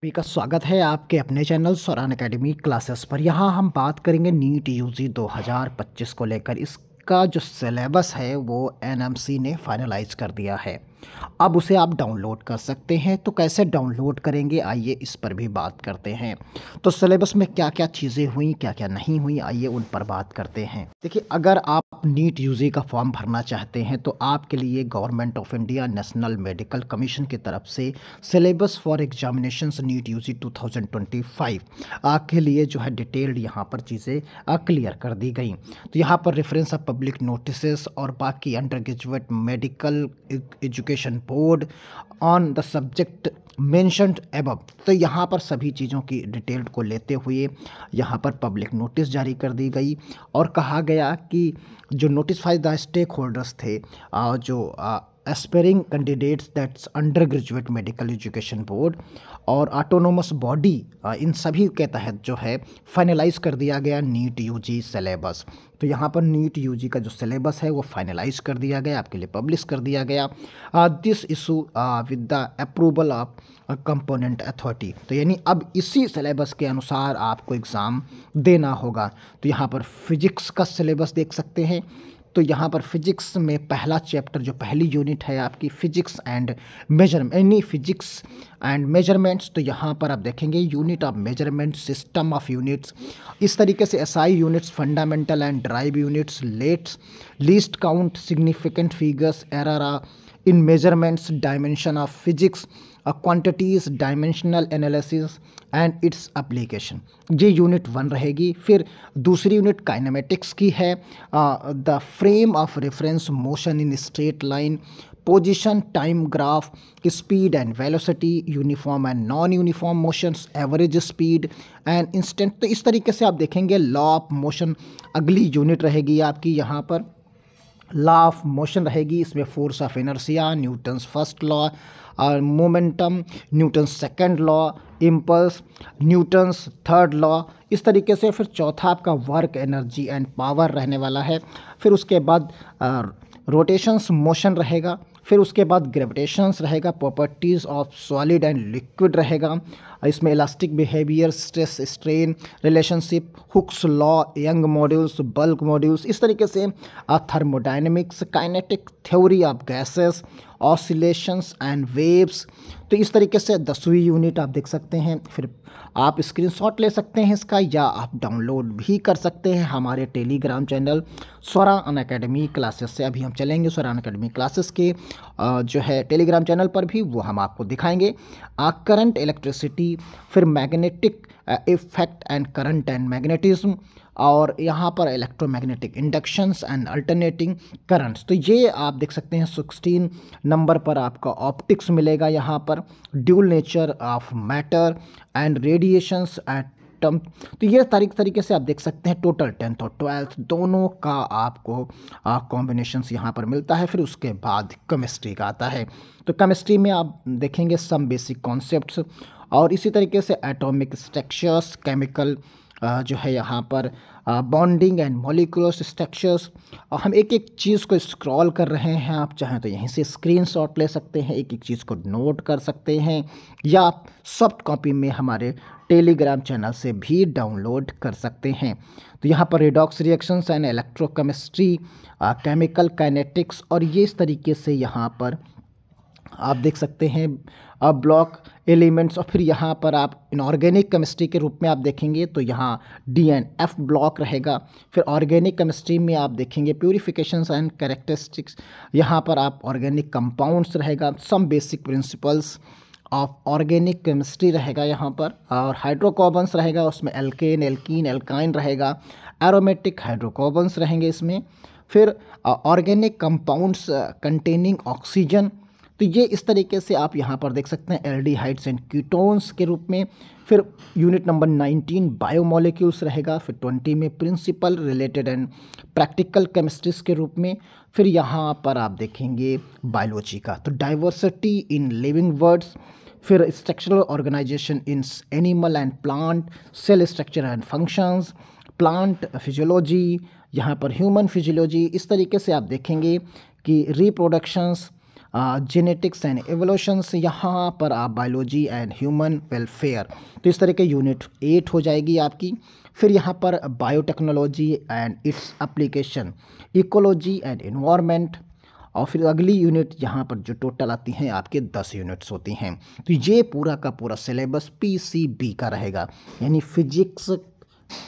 सभी का स्वागत है आपके अपने चैनल स्वरान एकेडमी क्लासेस पर। यहाँ हम बात करेंगे नीट यूजी 2025 को लेकर। इसका जो सिलेबस है वो एनएमसी ने फाइनलाइज कर दिया है। अब उसे आप डाउनलोड कर सकते हैं। तो कैसे डाउनलोड करेंगे, आइए इस पर भी बात करते हैं। तो सिलेबस में क्या क्या चीज़ें हुई, क्या क्या नहीं हुई, आइए उन पर बात करते हैं। देखिए, अगर आप नीट यूजी का फॉर्म भरना चाहते हैं तो आपके लिए government of India National Medical Commission की तरफ से syllabus for examinations NEET UG 2025 के लिए जो है डिटेल्ड यहाँ पर चीज़ें क्लियर कर दी गई। तो यहाँ पर रेफरेंस ऑफ पब्लिक नोटिसेस और बाकी under graduate medical education board on the subject mentioned above, तो यहाँ पर सभी चीज़ों की डिटेल को लेते हुए यहाँ पर पब्लिक नोटिस जारी कर दी गई और कहा गया कि जो नोटिफाइड द स्टेक होल्डर्स थे, जो aspiring candidates that's under graduate medical education board और ऑटोनोमस बॉडी, इन सभी के तहत जो है फाइनलाइज कर दिया गया नीट यूजी सिलेबस। तो यहाँ पर नीट यूजी का जो सिलेबस है वो फाइनलाइज कर दिया गया, आपके लिए पब्लिश कर दिया गया। This issue with the approval of component authority, तो यानी अब इसी सिलेबस के अनुसार आपको एग्ज़ाम देना होगा। तो यहाँ पर फिजिक्स का सिलेबस देख सकते हैं। तो यहाँ पर फिजिक्स में पहला चैप्टर, जो पहली यूनिट है आपकी फिजिक्स एंड मेजरमेंट, यानी फिजिक्स एंड मेजरमेंट्स, तो यहाँ पर आप देखेंगे unit of measurement, system of units, इस तरीके से SI units, fundamental and drive units, let's, least count, significant figures, error in measurements, dimension of physics, quantities, dimensional analysis and its application, ये unit 1 रहेगी। फिर दूसरी यूनिट काइनेमेटिक्स की है, the frame of reference, motion in straight line, position, time graph, speed and velocity, uniform and non uniform motions, average speed and instant. तो इस तरीके से आप देखेंगे लॉ ऑफ मोशन अगली यूनिट रहेगी आपकी। यहाँ पर लॉ ऑफ मोशन रहेगी, इसमें force of inertia, Newton's first law, और momentum, Newton's second law, impulse, Newton's third law, इस तरीके से। फिर चौथा आपका वर्क, एनर्जी एंड पावर रहने वाला है। फिर उसके बाद रोटेशंस, मोशन रहेगा। फिर उसके बाद ग्रेविटेशंस रहेगा, properties of solid and liquid रहेगा, इसमें elastic behaviour, stress strain relationship, Hooke's law, young modules, bulk modulus, इस तरीके से thermodynamics, kinetic theory of gases, oscillations and waves. तो इस तरीके से 10वीं यूनिट आप देख सकते हैं। फिर आप स्क्रीनशॉट ले सकते हैं इसका, या आप डाउनलोड भी कर सकते हैं हमारे टेलीग्राम चैनल स्वरान एकेडमी क्लासेस से। अभी हम चलेंगे स्वरान एकेडमी क्लासेस के जो है टेलीग्राम चैनल पर भी, वो हम आपको दिखाएंगे। करंट, इलेक्ट्रिसिटी, फिर magnetic effect and current and magnetism, और यहाँ पर electromagnetic inductions and alternating currents. तो ये आप देख सकते हैं 16 नंबर पर आपका ऑप्टिक्स मिलेगा। यहाँ पर dual nature of matter and radiations atom. तो ये तरीके से आप देख सकते हैं टोटल 10th और 12th दोनों का आपको कॉम्बिनेशंस यहाँ पर मिलता है। फिर उसके बाद केमिस्ट्री का आता है। तो केमिस्ट्री में आप देखेंगे सम बेसिक कॉन्सेप्ट्स, और इसी तरीके से एटॉमिक स्ट्रक्चर्स, केमिकल जो है यहाँ पर बॉन्डिंग एंड मॉलिक्यूलर स्ट्रक्चर्स। और हम एक एक चीज़ को स्क्रॉल कर रहे हैं, आप चाहें तो यहीं से स्क्रीनशॉट ले सकते हैं, एक एक चीज़ को नोट कर सकते हैं, या आप सॉफ्ट कॉपी में हमारे टेलीग्राम चैनल से भी डाउनलोड कर सकते हैं। तो यहाँ पर redox reactions and electrochemistry, chemical kinetics, और ये इस तरीके से यहाँ पर आप देख सकते हैं ब्लॉक एलिमेंट्स। और फिर यहाँ पर आप इनऑर्गेनिक केमिस्ट्री के रूप में आप देखेंगे तो यहाँ DNF ब्लॉक रहेगा। फिर ऑर्गेनिक केमिस्ट्री में आप देखेंगे प्यूरिफिकेशंस एंड कैरेक्टरिस्टिक्स, यहाँ पर आप ऑर्गेनिक कंपाउंड्स रहेगा, some basic principles of organic chemistry रहेगा यहाँ पर, और हाइड्रोकार्बन्स रहेगा, उसमें एल्केन, एल्कीन, एल्काइन रहेगा, एरोमेटिक हाइड्रोकार्बन्स रहेंगे इसमें। फिर ऑर्गेनिक कंपाउंड्स कंटेनिंग ऑक्सीजन। तो ये इस तरीके से आप यहाँ पर देख सकते हैं एल्डिहाइड्स एंड कीटोन्स के रूप में। फिर यूनिट नंबर 19 बायोमोलिक्यूल्स रहेगा। फिर 20 में principle related and practical chemistries के रूप में। फिर यहाँ पर आप देखेंगे बायोलॉजी का, तो डाइवर्सिटी इन लिविंग वर्ड्स, फिर structural organisation in animal and plant, cell structure and functions, plant physiology, यहाँ पर ह्यूमन फिजियोलॉजी। इस तरीके से आप देखेंगे कि रिप्रोडक्शंस, जेनेटिक्स एंड एवोल्यूशंस, यहाँ पर आप बायोलॉजी एंड ह्यूमन वेलफेयर, तो इस तरह के यूनिट 8 हो जाएगी आपकी। फिर यहाँ पर biotechnology and its application, ecology and environment, और फिर अगली यूनिट यहाँ पर जो टोटल आती हैं आपके 10 यूनिट्स होती हैं। तो ये पूरा का पूरा सिलेबस पीसीबी का रहेगा, यानी फिजिक्स,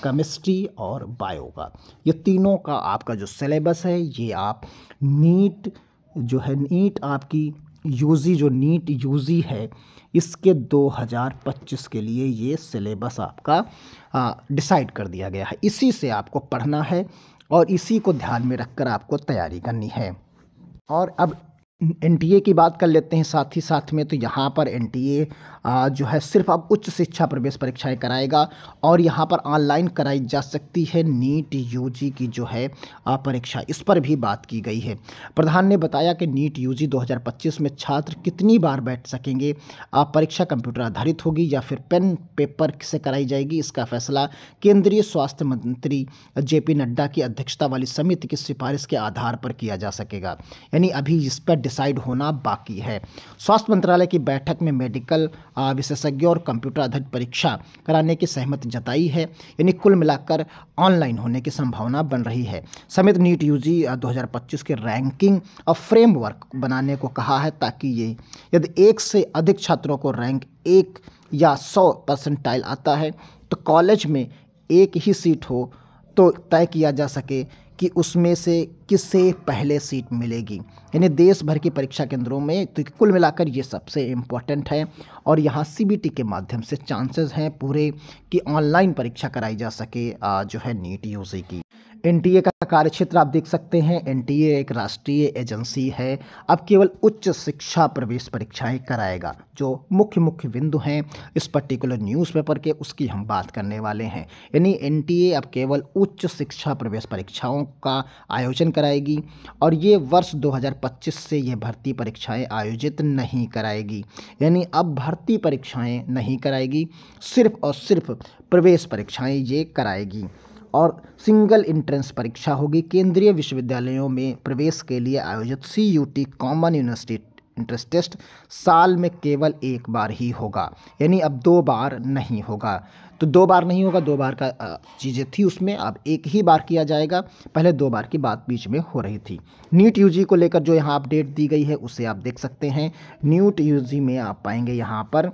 केमिस्ट्री और बायो का, ये तीनों का आपका जो सिलेबस है ये आप नीट जो है, नीट आपकी यूजी जो नीट यूजी है इसके 2025 के लिए ये सिलेबस आपका डिसाइड कर दिया गया है। इसी से आपको पढ़ना है और इसी को ध्यान में रखकर आपको तैयारी करनी है। और अब एनटीए की बात कर लेते हैं साथ ही साथ में। तो यहाँ पर एनटीए जो है सिर्फ अब उच्च शिक्षा प्रवेश परीक्षाएं कराएगा और यहाँ पर ऑनलाइन कराई जा सकती है नीट यूजी की जो है परीक्षा, इस पर भी बात की गई है। प्रधान ने बताया कि नीट यूजी 2025 में छात्र कितनी बार बैठ सकेंगे, परीक्षा कंप्यूटर आधारित होगी या फिर पेन पेपर से कराई जाएगी, इसका फैसला केंद्रीय स्वास्थ्य मंत्री जेपी नड्डा की अध्यक्षता वाली समिति की सिफारिश के आधार पर किया जा सकेगा, यानी अभी इस पर डिसाइड होना बाकी है। स्वास्थ्य मंत्रालय की बैठक में मेडिकल विशेषज्ञों और कंप्यूटर आधारित परीक्षा कराने की सहमति जताई है, यानी कुल मिलाकर ऑनलाइन होने की संभावना बन रही है। समिति नीट यूजी 2025 के रैंकिंग और फ्रेमवर्क बनाने को कहा है ताकि ये यदि 1 से अधिक छात्रों को रैंक 1 या 100 परसेंटाइल आता है तो कॉलेज में एक ही सीट हो तो तय किया जा सके कि उसमें से किसे पहले सीट मिलेगी, यानी देश भर की परीक्षा केंद्रों में। तो कुल मिलाकर ये सबसे इम्पोर्टेंट है और यहाँ सीबीटी के माध्यम से चांसेस हैं पूरे कि ऑनलाइन परीक्षा कराई जा सके जो है नीट यूजी की। एनटीए का कार्यक्षेत्र आप देख सकते हैं, एनटीए एक राष्ट्रीय एजेंसी है, अब केवल उच्च शिक्षा प्रवेश परीक्षाएं कराएगा। जो मुख्य बिंदु हैं इस पर्टिकुलर न्यूज़पेपर के उसकी हम बात करने वाले हैं, यानी एनटीए अब केवल उच्च शिक्षा प्रवेश परीक्षाओं का आयोजन कराएगी और ये वर्ष 2025 से ये भर्ती परीक्षाएं आयोजित नहीं कराएगी, यानी अब भर्ती परीक्षाएं नहीं कराएगी, सिर्फ और सिर्फ प्रवेश परीक्षाएं ये कराएगी। और सिंगल एंट्रेंस परीक्षा होगी। केंद्रीय विश्वविद्यालयों में प्रवेश के लिए आयोजित CUET common university entrance test साल में केवल एक बार ही होगा, यानी अब 2 बार नहीं होगा। तो 2 बार नहीं होगा, 2 बार का चीज़ें थी उसमें, अब एक ही बार किया जाएगा, पहले 2 बार की बात बीच में हो रही थी। नीट यूजी को लेकर जो यहाँ अपडेट दी गई है उसे आप देख सकते हैं। नीट यूजी में आप पाएंगे यहाँ पर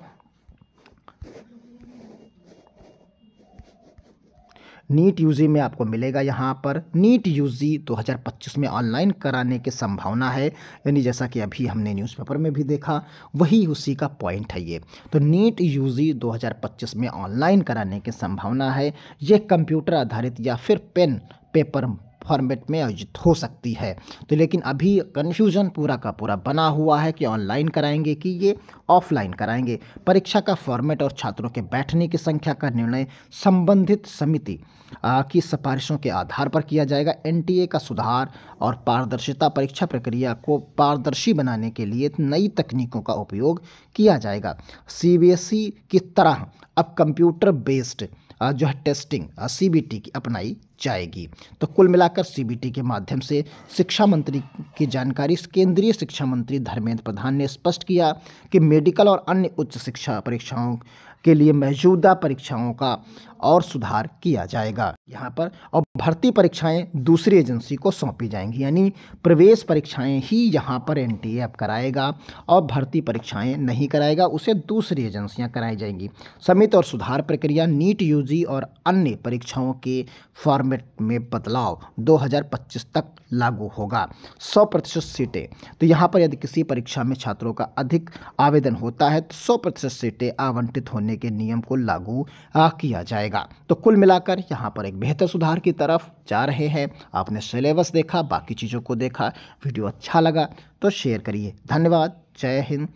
नीट यूजी में आपको मिलेगा यहाँ पर नीट यूजी 2025 में ऑनलाइन कराने की संभावना है, यानी जैसा कि अभी हमने न्यूज़पेपर में भी देखा वही उसी का पॉइंट है ये। तो नीट यूजी 2025 में ऑनलाइन कराने की संभावना है, ये कंप्यूटर आधारित या फिर पेन पेपर फॉर्मेट में आयोजित हो सकती है। तो लेकिन अभी कन्फ्यूजन पूरा का पूरा बना हुआ है कि ऑनलाइन कराएंगे कि ये ऑफलाइन कराएंगे। परीक्षा का फॉर्मेट और छात्रों के बैठने की संख्या का निर्णय संबंधित समिति की सिफारिशों के आधार पर किया जाएगा। एनटीए का सुधार और पारदर्शिता, परीक्षा प्रक्रिया को पारदर्शी बनाने के लिए नई तकनीकों का उपयोग किया जाएगा। सीबीएसई की तरह अब कंप्यूटर बेस्ड जो है टेस्टिंग सीबीटी की अपनाई जाएगी। तो कुल मिलाकर सीबीटी के माध्यम से शिक्षा मंत्री की जानकारी, केंद्रीय शिक्षा मंत्री धर्मेंद्र प्रधान ने स्पष्ट किया कि मेडिकल और अन्य उच्च शिक्षा परीक्षाओं के लिए मौजूदा परीक्षाओं का और सुधार किया जाएगा यहाँ पर, और भर्ती परीक्षाएं दूसरी एजेंसी को सौंपी जाएंगी, यानी प्रवेश परीक्षाएं ही यहाँ पर एनटीए अब कराएगा और भर्ती परीक्षाएं नहीं कराएगा, उसे दूसरी एजेंसियां कराई जाएंगी। समिति और सुधार प्रक्रिया नीट यूजी और अन्य परीक्षाओं के फॉर्मेट में बदलाव 2025 तक लागू होगा। 100% सीटें, तो यहाँ पर यदि किसी परीक्षा में छात्रों का अधिक आवेदन होता है तो 100% सीटें आवंटित होने के नियम को लागू किया जाएगा। तो कुल मिलाकर यहाँ पर एक बेहतर सुधार की तरफ जा रहे हैं। आपने सिलेबस देखा, बाकी चीज़ों को देखा, वीडियो अच्छा लगा तो शेयर करिए। धन्यवाद, जय हिंद।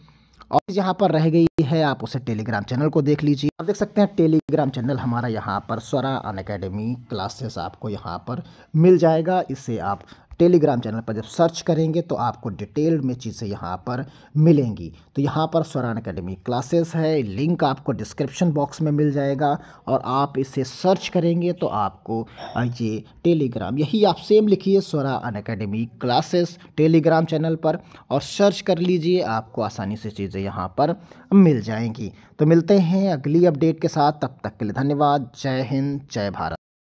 और यहाँ पर रह गई है आप उसे टेलीग्राम चैनल को देख लीजिए। आप देख सकते हैं टेलीग्राम चैनल हमारा यहाँ पर स्वरा अनअकैडमी क्लासेस आपको यहाँ पर मिल जाएगा, इसे आप टेलीग्राम चैनल पर जब सर्च करेंगे तो आपको डिटेल्ड में चीज़ें यहाँ पर मिलेंगी। तो यहाँ पर स्वरान एकेडमी क्लासेस है, लिंक आपको डिस्क्रिप्शन बॉक्स में मिल जाएगा और आप इसे सर्च करेंगे तो आपको ये टेलीग्राम, यही आप सेम लिखिए स्वरान एकेडमी क्लासेस टेलीग्राम चैनल पर और सर्च कर लीजिए, आपको आसानी से चीज़ें यहाँ पर मिल जाएंगी। तो मिलते हैं अगली अपडेट के साथ, तब तक के लिए धन्यवाद। जय हिंद, जय भारत।